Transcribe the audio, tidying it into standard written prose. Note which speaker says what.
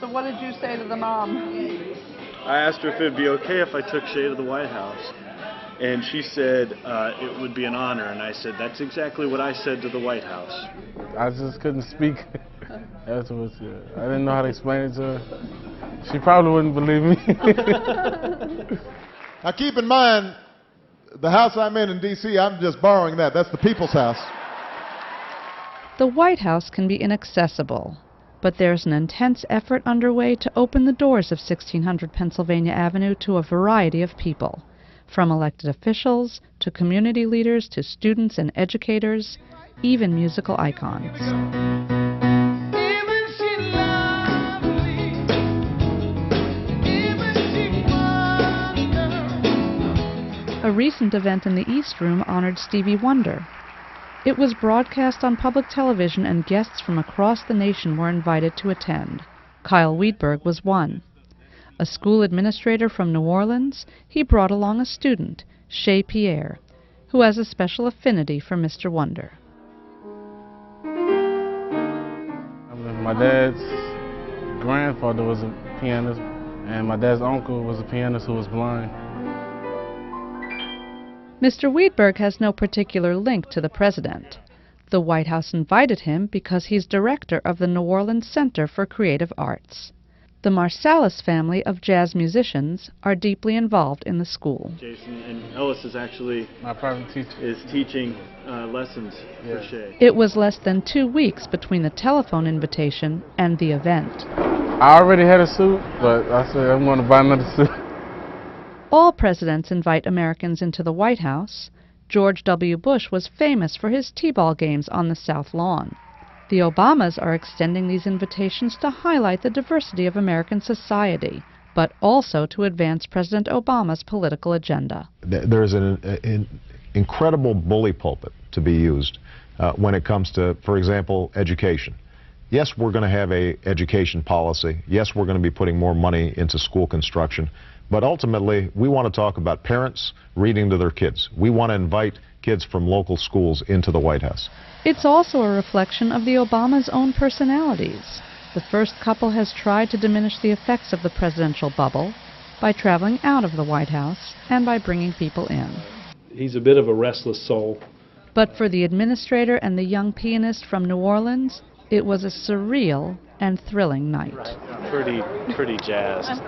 Speaker 1: So what did you say to the mom?
Speaker 2: I asked her if it would be okay if I took Shay to the White House. And she said it would be an honor. And I said, that's exactly what I said to the White House.
Speaker 3: I just couldn't speak afterwards. I didn't know how to explain it to her. She probably wouldn't believe me.
Speaker 4: Now keep in mind, the house I'm in D.C., I'm just borrowing that. That's the People's House.
Speaker 5: The White House can be inaccessible, but there's an intense effort underway to open the doors of 1600 Pennsylvania Avenue to a variety of people, from elected officials to community leaders to students and educators, even musical icons. A recent event in the East Room honored Stevie Wonder. It was broadcast on public television, and guests from across the nation were invited to attend. Kyle Wiedberg was one. A school administrator from New Orleans, he brought along a student, Shay Pierre, who has a special affinity for Mr. Wonder.
Speaker 3: My dad's grandfather was a pianist, and my dad's uncle was a pianist who was blind.
Speaker 5: Mr. Wiedberg has no particular link to the president. The White House invited him because he's director of the New Orleans Center for Creative Arts. The Marsalis family of jazz musicians are deeply involved in the school.
Speaker 2: Jason and Ellis is actually
Speaker 3: my private teacher.
Speaker 2: Is teaching lessons for Shay.
Speaker 5: It was less than 2 weeks between the telephone invitation and the event.
Speaker 3: I already had a suit, but I said I'm going to buy another suit.
Speaker 5: All presidents invite Americans into the White House. George W. Bush was famous for his T-ball games on the South Lawn. The Obamas are extending these invitations to highlight the diversity of American society, but also to advance President Obama's political agenda.
Speaker 4: There's an incredible bully pulpit to be used when it comes to, for example, education. Yes, we're going to have an education policy. Yes, we're going to be putting more money into school construction. But ultimately, we want to talk about parents reading to their kids. We want to invite kids from local schools into the White House.
Speaker 5: It's also a reflection of the Obamas' own personalities. The first couple has tried to diminish the effects of the presidential bubble by traveling out of the White House and by bringing people in.
Speaker 6: He's a bit of a restless soul.
Speaker 5: But for the administrator and the young pianist from New Orleans, it was a surreal and thrilling night.
Speaker 2: Pretty jazzed.